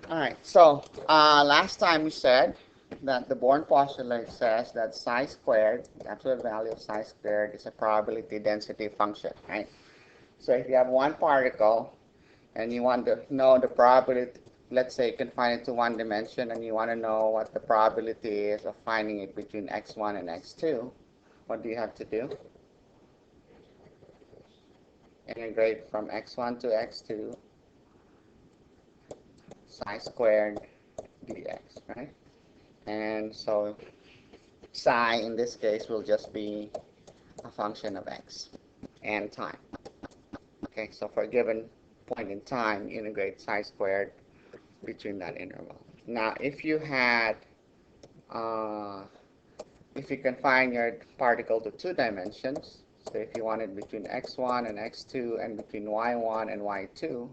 All right, so last time we said that the Born postulate says that psi squared, the absolute value of psi squared, is a probability density function, right? So if you have one particle and you want to know the probability, let's say you can find it to one dimension and you want to know what the probability is of finding it between x1 and x2, what do you have to do? Integrate from x1 to x2 psi squared dx, right? And so psi in this case will just be a function of x and time. Okay, so for a given point in time, integrate psi squared between that interval. Now, if you had, if you confine your particle to two dimensions, so if you want it between x1 and x2 and between y1 and y2,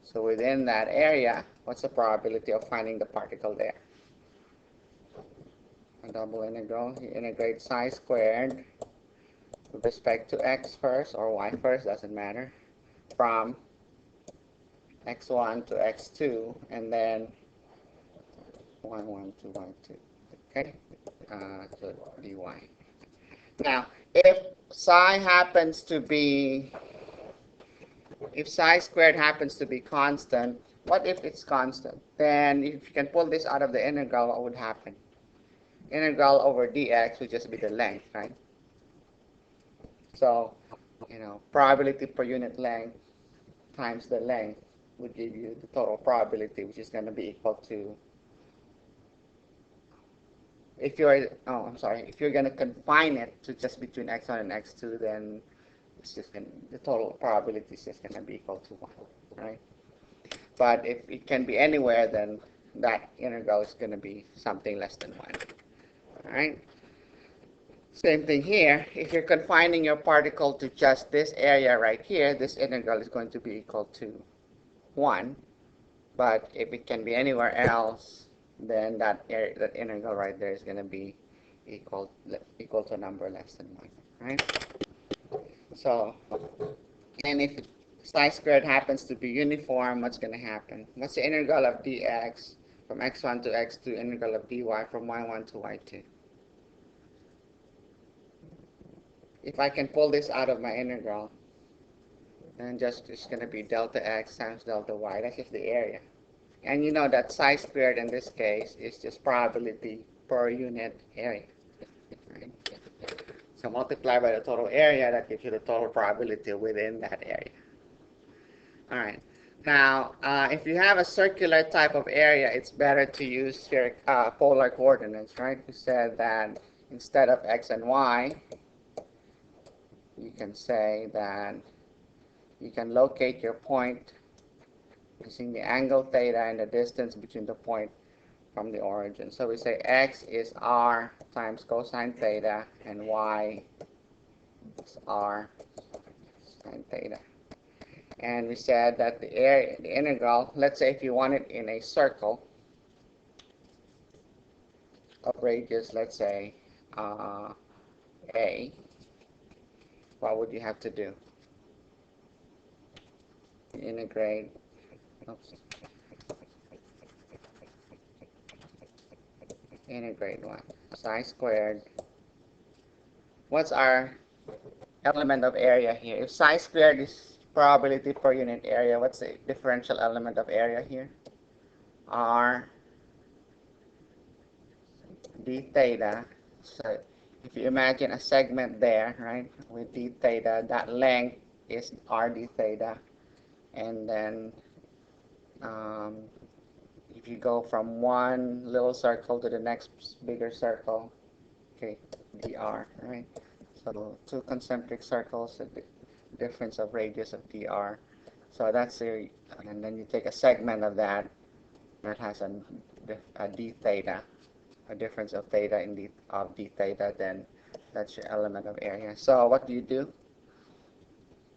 so within that area, what's the probability of finding the particle there? A double integral, you integrate psi squared with respect to x first or y first, doesn't matter, from x1 to x2 and then y1 to y2, okay, so dy. Now, if psi happens to be, if psi squared happens to be constant, what if it's constant? Then if you can pull this out of the integral, what would happen? Integral over dx would just be the length, right? So, you know, probability per unit length times the length would give you the total probability, which is going to be equal to, if you're, oh, I'm sorry, if you're going to confine it to just between x1 and x2, then it's just going to, the total probability is just going to be equal to 1, right? But if it can be anywhere, then that integral is going to be something less than 1, all right? Same thing here. If you're confining your particle to just this area right here, this integral is going to be equal to 1. But if it can be anywhere else, then that integral right there is going to be equal to a number less than 1, right? So, and if psi squared happens to be uniform, what's going to happen? What's the integral of dx from x1 to x2, integral of dy from y1 to y2? If I can pull this out of my integral, then it's going to be delta x times delta y. That's just the area. And you know that psi squared in this case is just probability per unit area. Right? So multiply by the total area, that gives you the total probability within that area. All right. Now, if you have a circular type of area, it's better to use polar coordinates, right? We said that instead of x and y, you can say that you can locate your point using the angle theta and the distance between the point from the origin. So we say x is r times cosine theta and y is r sine theta. And we said that the area, the integral, let's say if you want it in a circle of radius, let's say a, what would you have to do? Integrate, integrate what? Psi squared. What's our element of area here? If psi squared is probability per unit area, what's the differential element of area here? R d theta. So if you imagine a segment there, right, with d theta, that length is r d theta. And then if you go from one little circle to the next bigger circle, okay, dr, right? So two concentric circles, the difference of radius of dr. So that's and then you take a segment of that has a d theta, a difference of theta in d theta, then that's your element of area. So what do?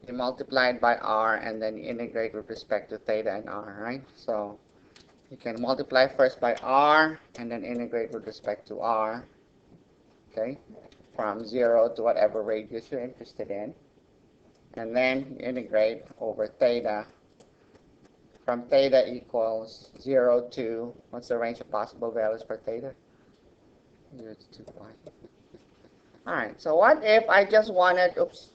You multiply it by r and then you integrate with respect to theta and r, right? So you can multiply first by r and then integrate with respect to r, okay, from 0 to whatever radius you're interested in. And then you integrate over theta from theta equals 0 to, what's the range of possible values for theta? 0 to 2 pi. All right, so what if I just wanted, oops,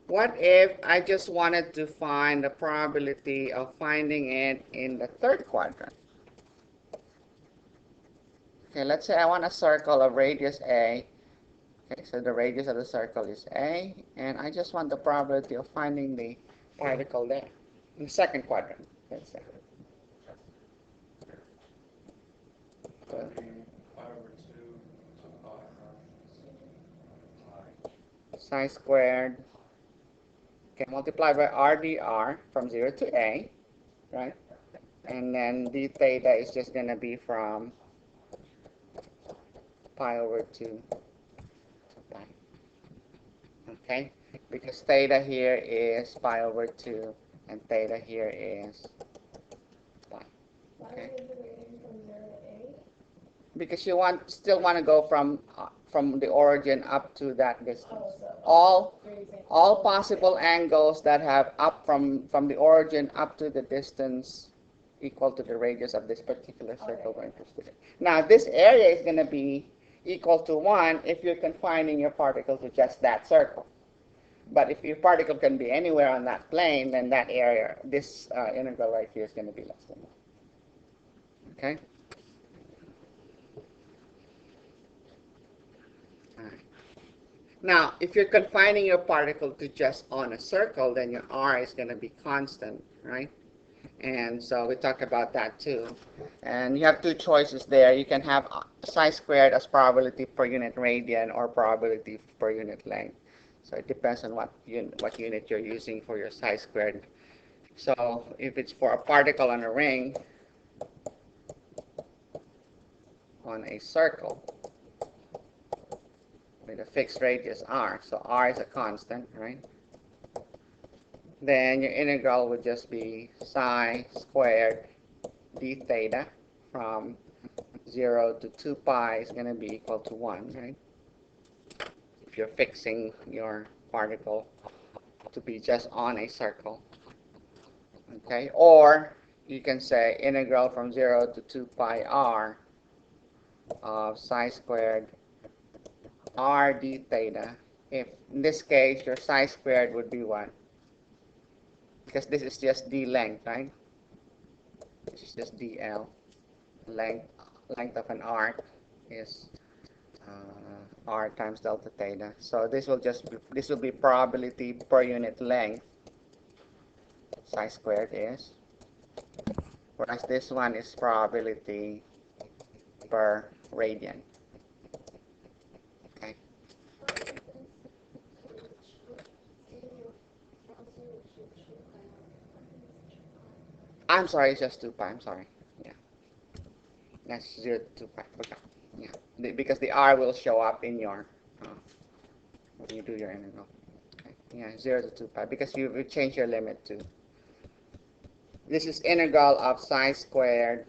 what if I just wanted to find the probability of finding it in the third quadrant? Okay, let's say I want a circle of radius A. Okay, so the radius of the circle is A, and I just want the probability of finding the particle there in the second quadrant, let's say. So, psi squared, okay, multiplied by RdR from 0 to A, right? And then d theta is just going to be from pi over 2 pi. Okay? Because theta here is pi over 2 and theta here is pi. Okay? Because you still want to go from the origin up to that distance. All possible angles that have up from the origin up to the distance equal to the radius of this particular circle we're interested in. Now, this area is going to be equal to 1 if you're confining your particle to just that circle. But if your particle can be anywhere on that plane, then that area, this integral right here is going to be less than 1. Okay? All right. Now, if you're confining your particle to just on a circle, then your r is going to be constant, right? And so we talked about that too. And you have two choices there. You can have psi squared as probability per unit radian or probability per unit length. So it depends on what unit you're using for your psi squared. So if it's for a particle on a ring on a circle with a fixed radius r, so r is a constant, right? Then your integral would just be psi squared d theta from 0 to 2 pi is going to be equal to 1, right? If you're fixing your particle to be just on a circle. Okay? Or you can say integral from 0 to 2 pi r of psi squared r d theta. If in this case your psi squared would be what? Because this is just d length, right? This is just dl. Length of an arc is r times delta theta. So this will be probability per unit length. Psi squared is. Whereas this one is probability per radian. Okay. I'm sorry, it's just 2 pi. I'm sorry. Yeah. That's 0 to 2 pi. Okay. Yeah. Because the r will show up in your when you do your integral. Okay. Yeah, 0 to 2 pi. Because you change your limit to. This is integral of psi squared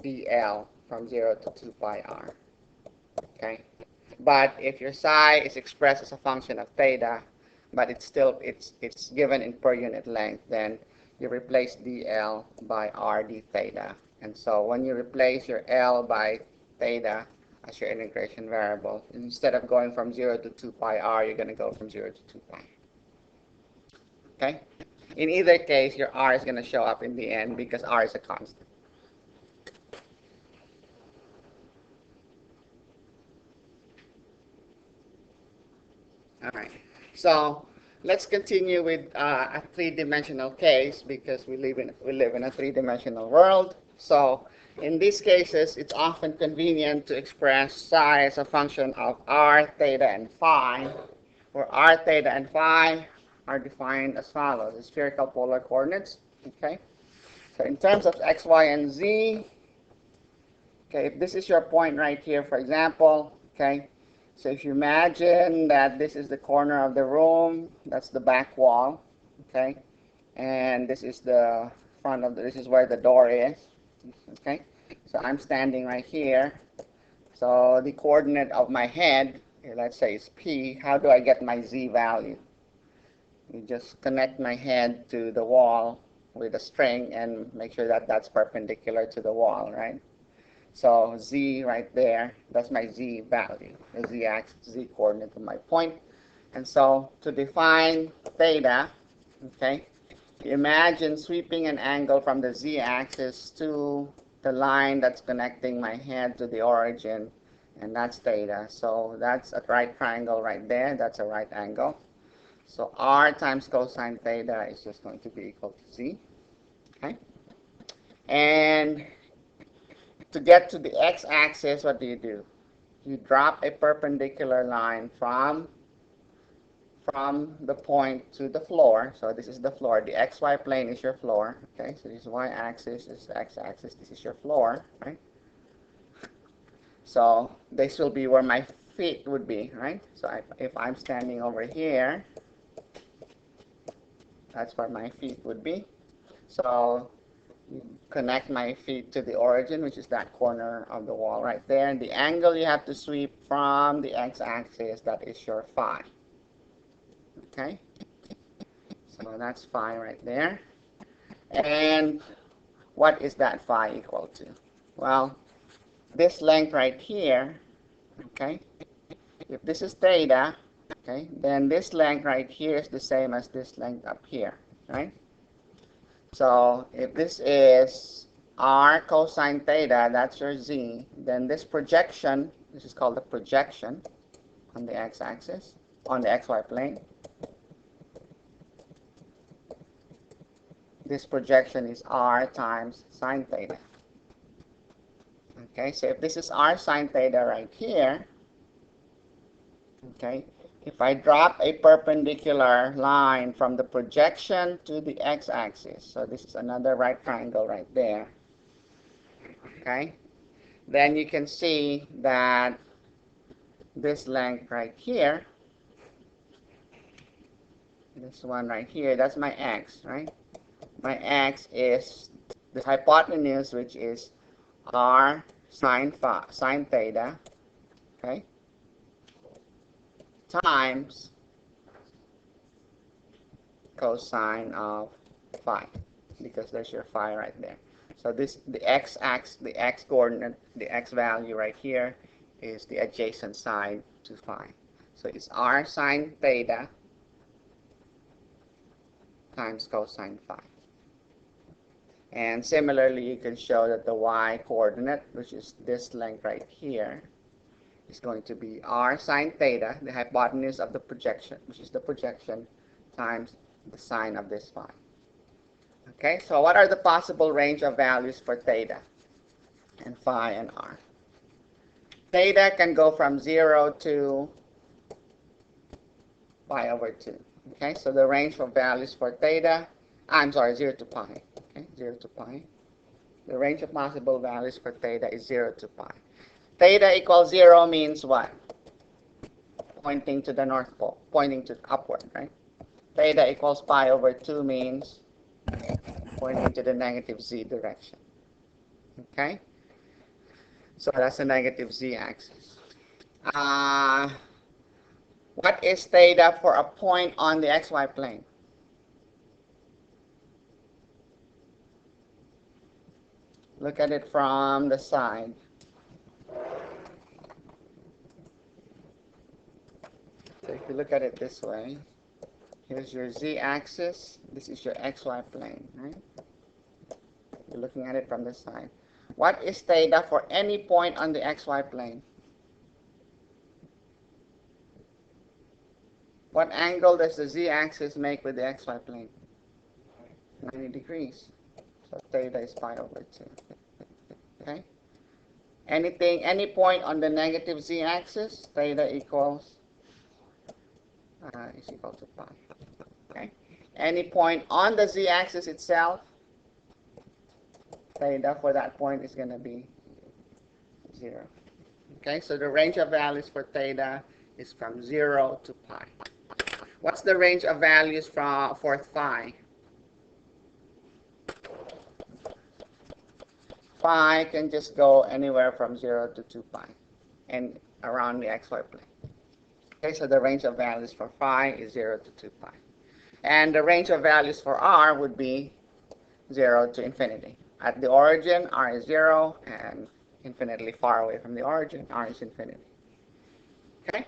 dl from 0 to 2 pi r. Okay. But if your psi is expressed as a function of theta, but it's given in per unit length, then you replace dl by r d theta. And so when you replace your l by theta as your integration variable, instead of going from 0 to 2 pi r, you're going to go from 0 to 2 pi. Okay? In either case, your r is going to show up in the end because r is a constant. All right. So let's continue with a three-dimensional case because we live in a three-dimensional world. So in these cases, it's often convenient to express psi as a function of r, theta, and phi, where r, theta, and phi are defined as follows: the spherical polar coordinates. Okay. So in terms of x, y, and z, okay, if this is your point right here, for example, okay. So if you imagine that this is the corner of the room, that's the back wall, okay, and this is the front of this is where the door is, okay. So I'm standing right here. So the coordinate of my head Okay, let's say it's P. How do I get my Z value? You just connect my head to the wall with a string and make sure that that's perpendicular to the wall, right? So Z right there, that's my Z value, the Z axis, Z coordinate of my point. And so to define theta, okay, imagine sweeping an angle from the Z axis to the line that's connecting my head to the origin, and that's theta. So that's a right triangle right there, that's a right angle. So R times cosine theta is just going to be equal to Z, okay? And to get to the x-axis, what do? You drop a perpendicular line from the point to the floor. So this is the floor. The xy plane is your floor. Okay, so this is y-axis, this is x-axis, this is your floor, right? So this will be where my feet would be, right? So if I'm standing over here, that's where my feet would be. So you connect my feet to the origin, which is that corner of the wall right there. And the angle you have to sweep from the x-axis, that is your phi. Okay? So that's phi right there. And what is that phi equal to? Well, this length right here, okay, if this is theta, okay, then this length right here is the same as this length up here, right? So if this is r cosine theta, that's your z, then this projection, this is called the projection on the x-axis, on the xy plane. This projection is r times sine theta. Okay, so if this is r sine theta right here, okay, if I drop a perpendicular line from the projection to the x-axis, so this is another right triangle right there, okay, then you can see that this length right here, this one right here, that's my x, right? My x is the hypotenuse, which is r sine theta, okay, times cosine of phi, because there's your phi right there. So this, the x coordinate, the x value right here is the adjacent side to phi. So it's r sine theta times cosine phi. And similarly, you can show that the y coordinate, which is this length right here, is going to be r sine theta, the hypotenuse of the projection, which is the projection, times the sine of this phi. Okay, so what are the possible range of values for theta and phi and r? Theta can go from 0 to pi over 2. Okay, so the range of values for theta, 0 to pi. Okay, 0 to pi. The range of possible values for theta is 0 to pi. Theta equals 0 means what? Pointing to the North Pole, pointing to upward, right? Theta equals pi over 2 means pointing to the negative z direction. Okay? So that's the negative z axis. What is theta for a point on the xy plane? Look at it from the side. So if you look at it this way, here's your z-axis, this is your xy plane, right? You're looking at it from the side. What is theta for any point on the xy plane? What angle does the z-axis make with the xy plane? 90 degrees. So theta is pi over 2. Okay? Any point on the negative z-axis, theta equals is equal to pi. Okay? Any point on the z-axis itself, theta for that point is going to be 0. Okay, so the range of values for theta is from 0 to pi. What's the range of values for phi? Phi can just go anywhere from 0 to 2 pi and around the xy plane. Okay, so the range of values for phi is 0 to 2 pi. And the range of values for r would be 0 to infinity. At the origin, r is 0, and infinitely far away from the origin, r is infinity. Okay?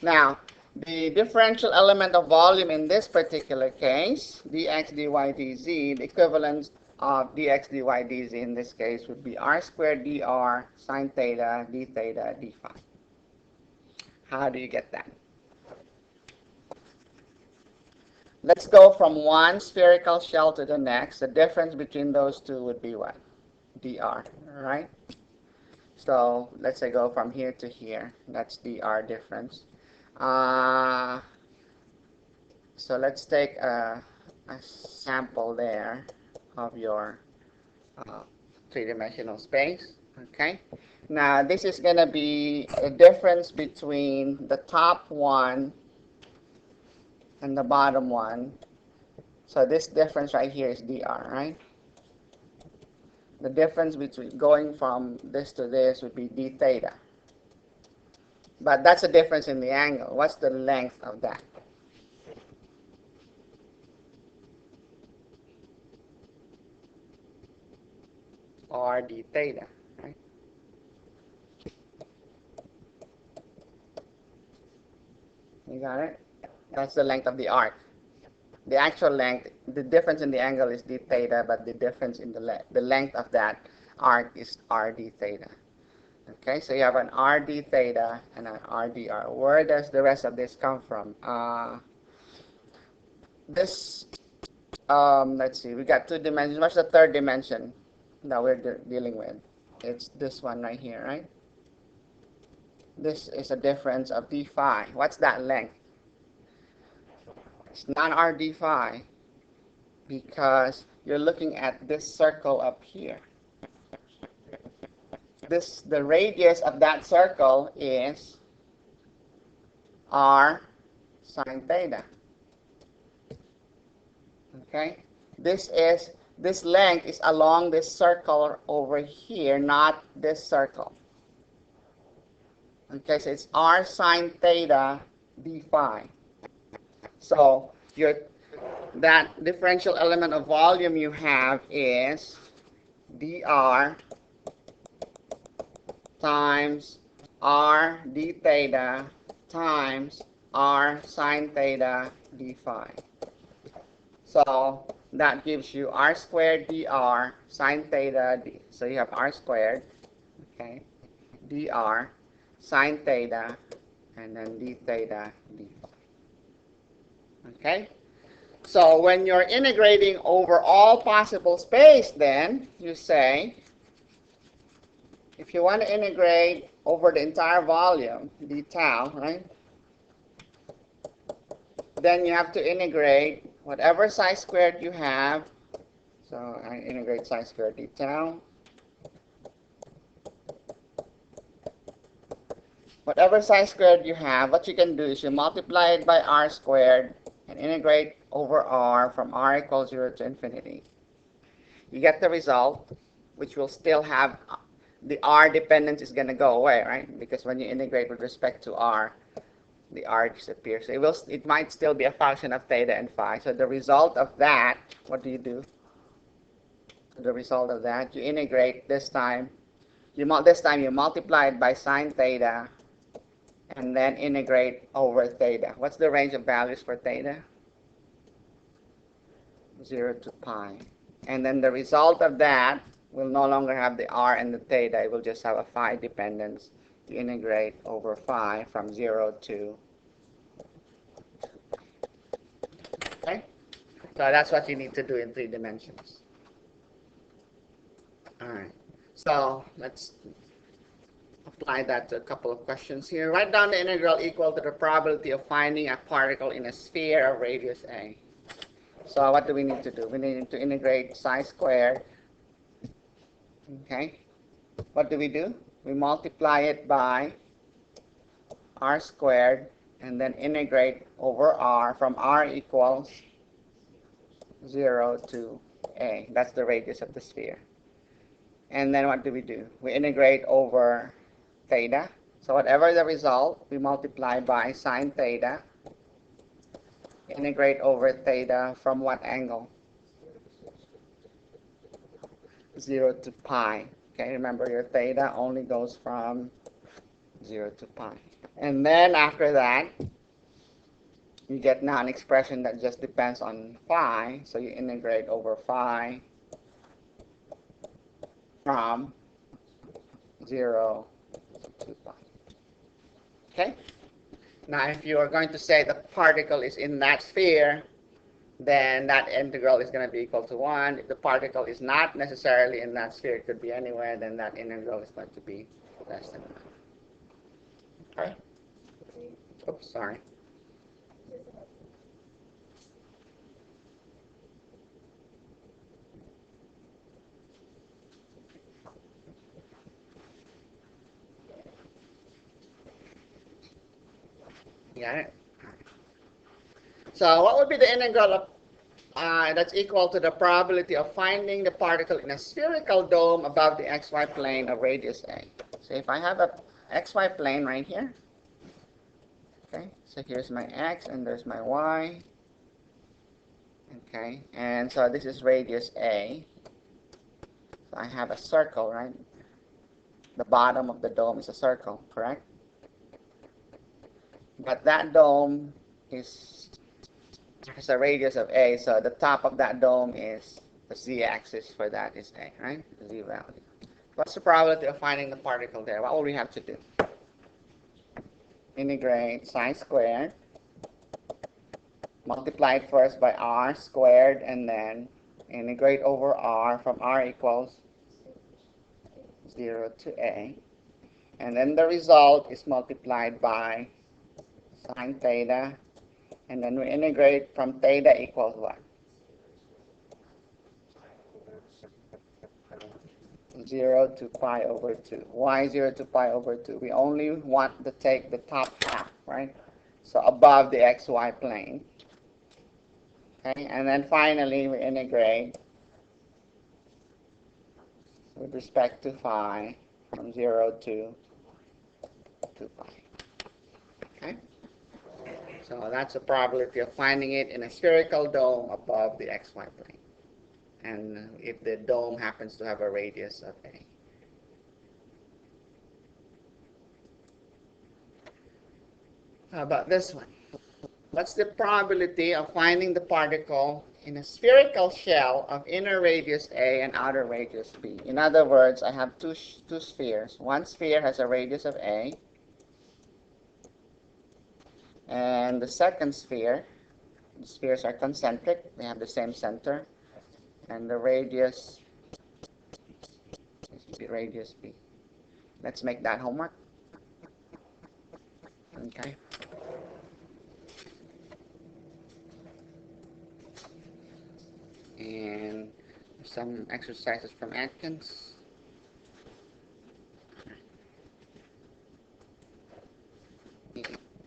Now, the differential element of volume in this particular case, dx, dy, dz, the equivalence of dx, dy, dz in this case would be r squared dr sine theta d theta d phi. How do you get that? Let's go from one spherical shell to the next. The difference between those two would be what? Dr, right? So let's say go from here to here. That's dr difference. So let's take a sample there of your three-dimensional space. Okay. Now this is going to be a difference between the top one and the bottom one. So this difference right here is dr, right? The difference between going from this to this would be d theta. But that's a difference in the angle. What's the length of that? R d theta, right? You got it? That's the length of the arc. The actual length, the difference in the angle is d theta, but the difference in the length of that arc is r d theta. Okay, so you have an r d theta and an r dr. Where does the rest of this come from? Let's see, we got two dimensions. What's the third dimension that we're dealing with? It's this one right here, right? This is a difference of d phi. What's that length? It's not r d phi because you're looking at this circle up here. The radius of that circle is r sine theta. Okay, this length is along this circle over here, not this circle. Okay, so it's r sine theta d phi. So that differential element of volume you have is dr times r d theta times r sine theta d phi. So that gives you r squared dr sine theta d. So you have r squared, okay, dr sine theta, and then d theta d phi. Okay? So when you're integrating over all possible space, then you say, if you want to integrate over the entire volume, d tau, right? Then you have to integrate whatever psi squared you have. So I integrate psi squared d tau. Whatever psi squared you have, what you can do is you multiply it by r squared and integrate over r from r equals 0 to infinity. You get the result, which will still have the r dependence is going to go away, right? Because when you integrate with respect to r, the r disappears. So it might still be a function of theta and phi. So the result of that, what do you do? The result of that, you integrate this time. You multiply it by sine theta, and then integrate over theta. What's the range of values for theta? 0 to pi. And then the result of that will no longer have the r and the theta. It will just have a phi dependence. You integrate over phi from 0 to. Okay? So that's what you need to do in 3 dimensions. All right. So let's apply that to a couple of questions here. Write down the integral equal to the probability of finding a particle in a sphere of radius a. So what do we need to do? We need to integrate psi squared. Okay. What do? We multiply it by r squared and then integrate over r from r equals 0 to a. That's the radius of the sphere. And then what do? We integrate over theta. So whatever the result, we multiply by sine theta, integrate over theta from what angle? 0 to pi. Okay, remember your theta only goes from 0 to pi. And then after that, you get now an expression that just depends on phi, so you integrate over phi from 0 to pi. Okay? Now if you are going to say the particle is in that sphere, then that integral is going to be equal to 1. If the particle is not necessarily in that sphere, it could be anywhere, then that integral is going to be less than 1. Okay? Oops, sorry. Got it? So what would be the integral of that's equal to the probability of finding the particle in a spherical dome above the xy plane of radius a? So if I have a xy plane right here, okay, so here's my x and there's my y, okay, and so this is radius a. So I have a circle, right? The bottom of the dome is a circle, correct? But that dome has a radius of a, so the top of that dome is the z-axis for that is a, right? The z value. What's the probability of finding the particle there? What will we have to do? Integrate psi squared, multiply it first by r squared, and then integrate over r from r equals 0 to a. And then the result is multiplied by sine theta, and then we integrate from theta equals what? 0 to pi over 2. Why 0 to pi over 2? We only want to take the top half, right? So above the xy plane. Okay, and then finally we integrate with respect to phi from 0 to pi. Okay? So that's the probability of finding it in a spherical dome above the xy plane. And if the dome happens to have a radius of a. How about this one? What's the probability of finding the particle in a spherical shell of inner radius a and outer radius b? In other words, I have two spheres. One sphere has a radius of a, and the second sphere, the spheres are concentric, they have the same center, and the radius is radius b. Let's make that homework. Okay. And some exercises from Atkins.